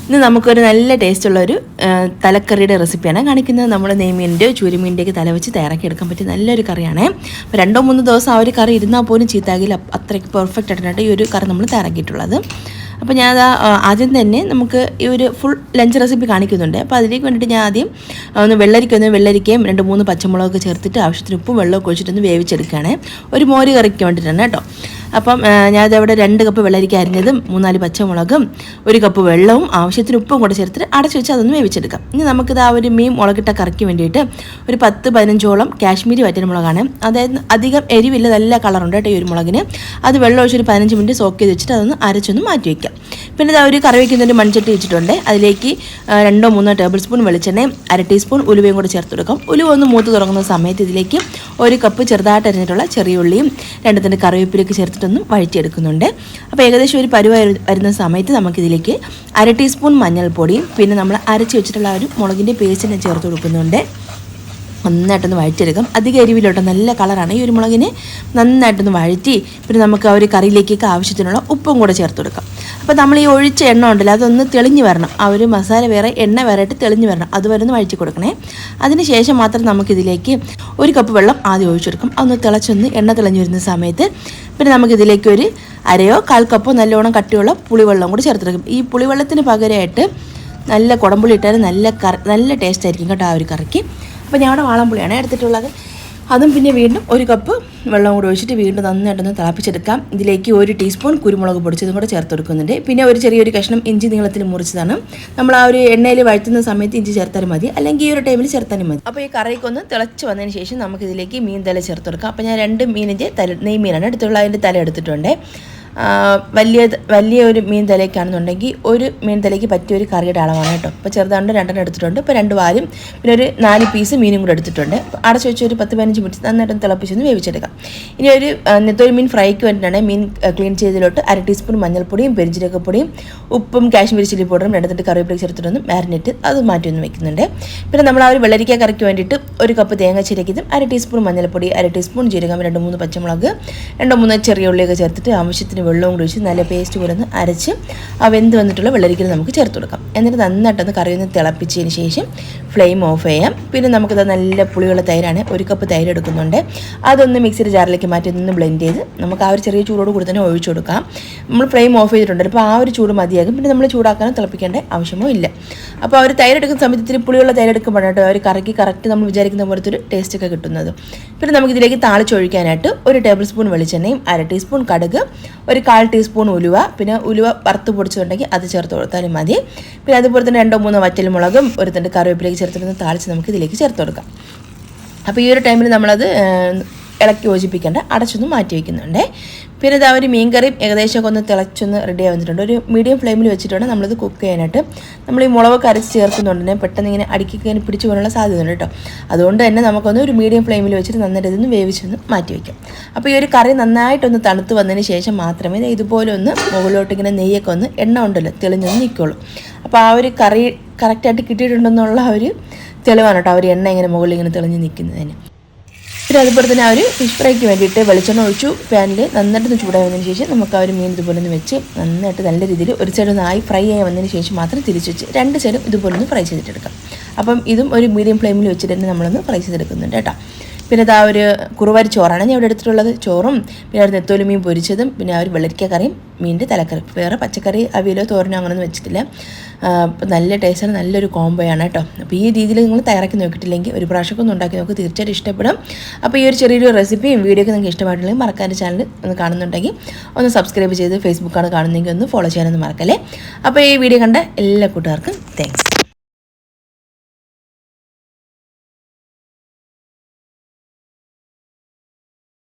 ഇന്ന് നമുക്കൊരു നല്ല ടേസ്റ്റുള്ളൊരു തലക്കറിയുടെ റെസിപ്പിയാണ് കാണിക്കുന്നത്. നമ്മൾ നെയ്മീൻ്റെയോ ചൂരമീൻ്റെയൊക്കെ തല വെച്ച് തയ്യാറാക്കി എടുക്കാൻ പറ്റിയ നല്ലൊരു കറിയാണ്. അപ്പോൾ 2-3 ദിവസം ആ ഒരു കറി ഇരുന്നാൽ പോലും ചീത്താകില്ല, അത്രയ്ക്ക് പെർഫെക്റ്റ് ആയിട്ടാണ് ഈ ഒരു കറി നമ്മൾ തയ്യാറാക്കിയിട്ടുള്ളത്. അപ്പോൾ ഞാൻ ആദ്യം തന്നെ നമുക്ക് ഈ ഒരു ഫുൾ ലഞ്ച് റെസിപ്പി കാണിക്കുന്നുണ്ട്. അപ്പോൾ അതിലേക്ക് വേണ്ടിയിട്ട് ഞാൻ ആദ്യം വെള്ളരിക്കയും 2-3 പച്ചമുളകൊക്കെ ചേർത്തിട്ട് ആവശ്യത്തിന് ഉപ്പും വെള്ളമൊക്കെ ഒഴിച്ചിട്ടൊന്ന് വേവിച്ചെടുക്കുകയാണ്. ഒരു മോര് കറിക്ക് വേണ്ടിയിട്ടാണ് കേട്ടോ. അപ്പം ഞാനതവിടെ 2 കപ്പ് വെള്ളരിക്ക അരിഞ്ഞതും 3-4 പച്ചമുളകും 1 കപ്പ് വെള്ളവും ആവശ്യത്തിന് ഉപ്പും കൂടെ ചേർത്തിട്ട് അടച്ചു വെച്ച് അതൊന്ന് വേവിച്ചെടുക്കാം. ഇനി നമുക്കിത് ആ ഒരു മീൻ മുളകിട്ട കറിക്ക് വേണ്ടിയിട്ട് ഒരു 10-15ഓളം കാശ്മീരി വറ്റൽമുളകാണ്. അതായത് അധികം എരിവില്ല, നല്ല കളറുണ്ട് കേട്ടോ ഈ ഒരു മുളകിന്. അത് വെള്ളം ഒഴിച്ചൊരു 15 മിനിറ്റ് സോക്ക് ചെയ്ത് വെച്ചിട്ട് അതൊന്ന് അരച്ചൊന്ന് മാറ്റി വയ്ക്കാം. പിന്നെ ഇത് ഒരു കറി വയ്ക്കുന്നൊരു മൺചട്ടി വെച്ചിട്ടുണ്ട്. അതിലേക്ക് 2-3 ടേബിൾ സ്പൂൺ വെളിച്ചെണ്ണയും 1/2 ടീസ്പൂൺ ഉലുവയും കൂടെ ചേർത്ത് കൊടുക്കാം. ഉലുവ ഒന്ന് മൂത്ത് തുടങ്ങുന്ന സമയത്ത് ഇതിലേക്ക് 1 കപ്പ് ചെറുതായിട്ട് അരിഞ്ഞിട്ടുള്ള ചെറിയ ഉള്ളിയും 2 തണ്ട് കറിവേപ്പിലേക്ക് ചേർത്തിട്ടൊന്നും വഴറ്റിയെടുക്കുന്നുണ്ട്. അപ്പോൾ ഏകദേശം ഒരു പരുവായി വരുന്ന സമയത്ത് നമുക്കിതിലേക്ക് 1/2 ടീസ്പൂൺ മഞ്ഞൾപ്പൊടിയും പിന്നെ നമ്മൾ അരച്ച് വെച്ചിട്ടുള്ള ഒരു മുളകിൻ്റെ പേസ്റ്റിനെ ചേർത്ത് കൊടുക്കുന്നുണ്ട്. നന്നായിട്ടൊന്ന് വഴറ്റിയെടുക്കാം. അധികം എരിവിലോട്ടോ, നല്ല കളറാണ് ഈ ഒരു മുളകിന്. നന്നായിട്ടൊന്ന് വഴറ്റി പിന്നെ നമുക്ക് ആ ഒരു കറിയിലേക്കൊക്കെ ആവശ്യത്തിനുള്ള ഉപ്പും കൂടെ ചേർത്ത് കൊടുക്കാം. അപ്പോൾ നമ്മൾ ഈ ഒഴിച്ച എണ്ണ ഉണ്ടല്ലോ അതൊന്ന് തെളിഞ്ഞ് വരണം. ആ ഒരു മസാല വേറെ എണ്ണ വേറെ ആയിട്ട് തെളിഞ്ഞ് വരണം, അതുവരെ ഒന്ന് വഴറ്റി കൊടുക്കണേ. അതിന് ശേഷം മാത്രം നമുക്കിതിലേക്ക് 1 കപ്പ് വെള്ളം ആദ്യം ഒഴിച്ചെടുക്കും. അതൊന്ന് തിളച്ചൊന്ന് എണ്ണ തെളിഞ്ഞ് വരുന്ന സമയത്ത് പിന്നെ നമുക്കിതിലേക്ക് ഒരു 1/2 കപ്പോ നല്ലോണം കട്ടിയുള്ള പുളിവെള്ളം കൂടി ചേർത്തെടുക്കും. ഈ പുളിവെള്ളത്തിന് പകരമായിട്ട് നല്ല കുടംപുളി ഇട്ടാൽ നല്ല ടേസ്റ്റ് ആയിരിക്കും കേട്ടോ ആ ഒരു കറിക്ക്. അപ്പോൾ ഞാൻ അവിടെ വാളംപുളിയാണ് എടുത്തിട്ടുള്ളത്. അതും പിന്നെ വീണ്ടും 1 കപ്പ് വെള്ളം കൂടി ഒഴിച്ചിട്ട് വീണ്ടും നന്നായിട്ടൊന്ന് തിളപ്പിച്ചെടുക്കാം. ഇതിലേക്ക് 1 ടീസ്പൂൺ കുരുമുളക് പൊടിച്ചതും കൂടെ ചേർത്ത് കൊടുക്കുന്നുണ്ട്. പിന്നെ ഒരു ചെറിയൊരു കഷ്ണം ഇഞ്ചി നീളത്തിൽ മുറിച്ചതാണ്. നമ്മൾ ആ ഒരു എണ്ണയിൽ വഴറ്റുന്ന സമയത്ത് ഇഞ്ചി ചേർത്താലും മതി, അല്ലെങ്കിൽ ഈ ഒരു ടൈമിൽ ചേർത്താലും മതി. അപ്പോൾ ഈ കറിക്കൊന്ന് തിളച്ച് വന്നതിന് ശേഷം നമുക്കിതിലേക്ക് മീൻ തല ചേർത്ത് കൊടുക്കാം. അപ്പോൾ ഞാൻ 2 മീനിൻ്റെ നെയ്മീനാണ് എടുത്തുള്ള അതിൻ്റെ തല എടുത്തിട്ടുണ്ട്. വലിയ ഒരു മീൻ തലയ്ക്കാണെന്നുണ്ടെങ്കിൽ 1 മീൻ തലയ്ക്ക് പറ്റിയ ഒരു കറിയുടെ അളവാണ് കേട്ടോ. ഇപ്പോൾ ചെറുതാണ്ട് 2 എടുത്തിട്ടുണ്ട്. ഇപ്പോൾ 2 വാലും പിന്നെ ഒരു 4 പീസ് മീനും കൂടെ എടുത്തിട്ടുണ്ട്. അടച്ച് വെച്ച് ഒരു 10-15 മിനിറ്റ് നന്നായിട്ടൊന്ന് തിളപ്പിച്ചൊന്ന് വേവിച്ചെടുക്കാം. ഇനി ഒരു നെത്തോലി മീൻ ഫ്രൈക്ക് വേണ്ടിയിട്ടാണ് മീൻ ക്ലീൻ ചെയ്തതിലോട്ട് 1/2 ടീസ്പൂൺ മഞ്ഞൾപ്പൊടിയും പെരിഞ്ജീരകപ്പൊടിയും ഉപ്പും കാശ്മീരി ചില്ലി പൗഡറും 2 തണ്ട് കറിവേപ്പില ചേർത്തിട്ടൊന്ന് മാരിനേറ്റ് അത് മാറ്റി ഒന്ന് വെക്കുന്നുണ്ട്. പിന്നെ നമ്മൾ ആ ഒരു വെള്ളരിക്ക കറിക്ക് വേണ്ടിയിട്ട് 1 കപ്പ് തേങ്ങ ചിരക്കിയതും 1/2 ടീസ്പൂൺ മഞ്ഞൾപ്പൊടി 1/2 ടീസ്പൂൺ ജീരകം 2-3 പച്ചമുളക് 2-3 ചെറിയ ഉള്ളിയൊക്കെ ചേർത്തിട്ട് ആവശ്യത്തിന് വെള്ളവും കൂടി ഒഴിച്ച് നല്ല പേസ്റ്റ് പോലെ ഒന്ന് അരച്ച് ആ വെന്ത് വന്നിട്ടുള്ള വെള്ളരിക്കൽ നമുക്ക് ചേർത്ത് കൊടുക്കാം. എന്നിട്ട് നന്നായിട്ടൊന്ന് കറി ഒന്ന് തിളപ്പിച്ചതിന് ശേഷം ഫ്ലെയിം ഓഫ് ചെയ്യാം. പിന്നെ നമുക്കത് നല്ല പുളിയുള്ള തൈരാണ്, 1 കപ്പ് തൈര് എടുക്കുന്നുണ്ട്. അതൊന്ന് മിക്സിയുടെ ജാറിലേക്ക് മാറ്റി ഒന്ന് ബ്ലെൻഡ് ചെയ്ത് നമുക്ക് ആ ഒരു ചെറിയ ചൂടോട് കൂടി തന്നെ ഒഴിച്ചു കൊടുക്കാം. നമ്മൾ ഫ്ലെയിം ഓഫ് ചെയ്തിട്ടുണ്ട്. അപ്പോൾ ആ ഒരു ചൂട് മതിയാകും. പിന്നെ നമ്മൾ ചൂടാക്കാനോ തിളപ്പിക്കേണ്ട ആവശ്യമോ ഇല്ല. അപ്പോൾ ആ ഒരു തൈര് എടുക്കുന്ന സമയത്ത് ഇത്തിരി പുളിയുള്ള തൈര് എടുക്കുമ്പോഴാണ് കേട്ടോ ആ ഒരു കറിക്ക് കറക്റ്റ് നമ്മൾ വിചാരിക്കുന്ന പോലത്തെ ഒരു ടേസ്റ്റൊക്കെ കിട്ടുന്നത്. പിന്നെ നമുക്കിതിലേക്ക് താളിച്ചൊഴിക്കാനായിട്ട് 1 ടേബിൾ സ്പൂൺ വെളിച്ചെണ്ണയും 1/2 ടീസ്പൂൺ കടുക് 1/4 ടീസ്പൂൺ ഉലുവ, പിന്നെ ഉലുവ വറുത്ത് പൊടിച്ചിട്ടുണ്ടെങ്കിൽ അത് ചേർത്ത് കൊടുത്താലും മതി. പിന്നെ അതുപോലെ തന്നെ 2-3 വറ്റൽമുളകും 1 തണ്ട് കറിവേപ്പിലേക്ക് ചേർത്തിട്ട് താളിച്ച് നമുക്ക് ഇതിലേക്ക് ചേർത്ത് കൊടുക്കാം. അപ്പോൾ ഈ ഒരു ടൈമിൽ നമ്മളത് ഇളക്കി യോജിപ്പിക്കേണ്ട, അടച്ചൊന്ന് മാറ്റി വയ്ക്കുന്നുണ്ട്. പിന്നെ ഇതാ ഒരു മീൻ കറിയും ഏകദേശമൊക്കെ ഒന്ന് തിളച്ചൊന്ന് റെഡി ആവുന്നിട്ടുണ്ട്. ഒരു മീഡിയം ഫ്ലെയിമിൽ വെച്ചിട്ടാണ് നമ്മളിത് കുക്ക് ചെയ്യാനായിട്ട്. നമ്മൾ ഈ മുളകൊക്കെ അരച്ച് ചേർക്കുന്നുണ്ടെങ്കിൽ പെട്ടെന്ന് ഇങ്ങനെ അടുക്കിക്കാൻ പിടിച്ചു പോകാനുള്ള സാധ്യതയുണ്ട് കേട്ടോ. അതുകൊണ്ട് തന്നെ നമുക്കൊന്ന് ഒരു മീഡിയം ഫ്ലെയിമിൽ വെച്ചിട്ട് നന്നായിട്ട് ഇതൊന്ന് വേവിച്ചൊന്ന് മാറ്റി വയ്ക്കാം. അപ്പോൾ ഈ ഒരു കറി നന്നായിട്ടൊന്ന് തണുത്ത് വന്നതിന് ശേഷം മാത്രമേ ഇതുപോലെ ഒന്ന് മുകളിലോട്ട് ഇങ്ങനെ നെയ്യൊക്കെ ഒന്ന് എണ്ണ ഉണ്ടല്ലോ തെളിഞ്ഞൊന്ന് നിൽക്കുള്ളൂ. അപ്പോൾ ആ ഒരു കറി കറക്റ്റായിട്ട് കിട്ടിയിട്ടുണ്ടെന്നുള്ള ആ ഒരു തെളിവാണ് കേട്ടോ ആ ഒരു എണ്ണ ഇങ്ങനെ മുകളിൽ ഇങ്ങനെ തെളിഞ്ഞ് നിൽക്കുന്നതിന്. പിന്നെ അതുപോലെ തന്നെ ആ ഒരു ഫിഷ് ഫ്രൈക്ക് വേണ്ടിയിട്ട് വെളിച്ചെണ്ണ ഒഴിച്ചു പാനിൽ നന്നായിട്ടൊന്ന് ചൂടായി വന്നതിന് ശേഷം നമുക്ക് ആ ഒരു മീൻ ഇതുപോലെ ഒന്ന് വെച്ച് നന്നായിട്ട് നല്ല രീതിയിൽ ഒരു സൈഡ് ഒന്ന് ഫ്രൈ ആയി വന്നതിന് ശേഷം മാത്രം തിരിച്ച് വെച്ച് 2 സൈഡും ഇതുപോലെ ഒന്ന് ഫ്രൈ ചെയ്തിട്ടെടുക്കാം. അപ്പം ഇതും ഒരു മീഡിയം ഫ്ലെയിമിൽ വെച്ചിട്ട് തന്നെ നമ്മളൊന്ന് ഫ്രൈ ചെയ്തെടുക്കുന്നുണ്ട് കേട്ടോ. പിന്നെ ഇതാ ഒരു കുറുവരി ചോറാണ് ഞാൻ ഇവിടെ എടുത്തിട്ടുള്ളത്. ചോറും പിന്നെ ഒരു നെത്തോലി മീൻ പൊരിച്ചതും പിന്നെ ആ ഒരു വെള്ളരിക്ക കറിയും മീനിൻ്റെ തലക്കറി. വേറെ പച്ചക്കറി അവിയലോ തോരനോ അങ്ങനെയൊന്നും വെച്ചിട്ടില്ല. നല്ല ടേസ്റ്റാണ്, നല്ലൊരു കോംബോയാണ് കേട്ടോ. അപ്പോൾ ഈ രീതിയിൽ നിങ്ങൾ തയ്യാറാക്കി നോക്കിയിട്ടില്ലെങ്കിൽ ഒരു പ്രാവശ്യമൊക്കെ ഒന്ന് ഉണ്ടാക്കി നോക്കി, തീർച്ചയായിട്ടും ഇഷ്ടപ്പെടും. അപ്പോൾ ഈ ഒരു ചെറിയൊരു റെസിപ്പിയും വീഡിയോ ഒക്കെ നിങ്ങൾക്ക് ഇഷ്ടമായിട്ടുണ്ടെങ്കിൽ മറക്കാൻ ചാനൽ ഒന്ന് കാണുന്നുണ്ടെങ്കിൽ ഒന്ന് സബ്സ്ക്രൈബ് ചെയ്ത് ഫേസ്ബുക്കാണ് കാണുന്നതെങ്കിൽ ഒന്ന് ഫോളോ ചെയ്യാനൊന്നും മറക്കല്ലേ. അപ്പോൾ ഈ വീഡിയോ കണ്ട എല്ലാ കൂട്ടുകാർക്കും താങ്ക്സ്.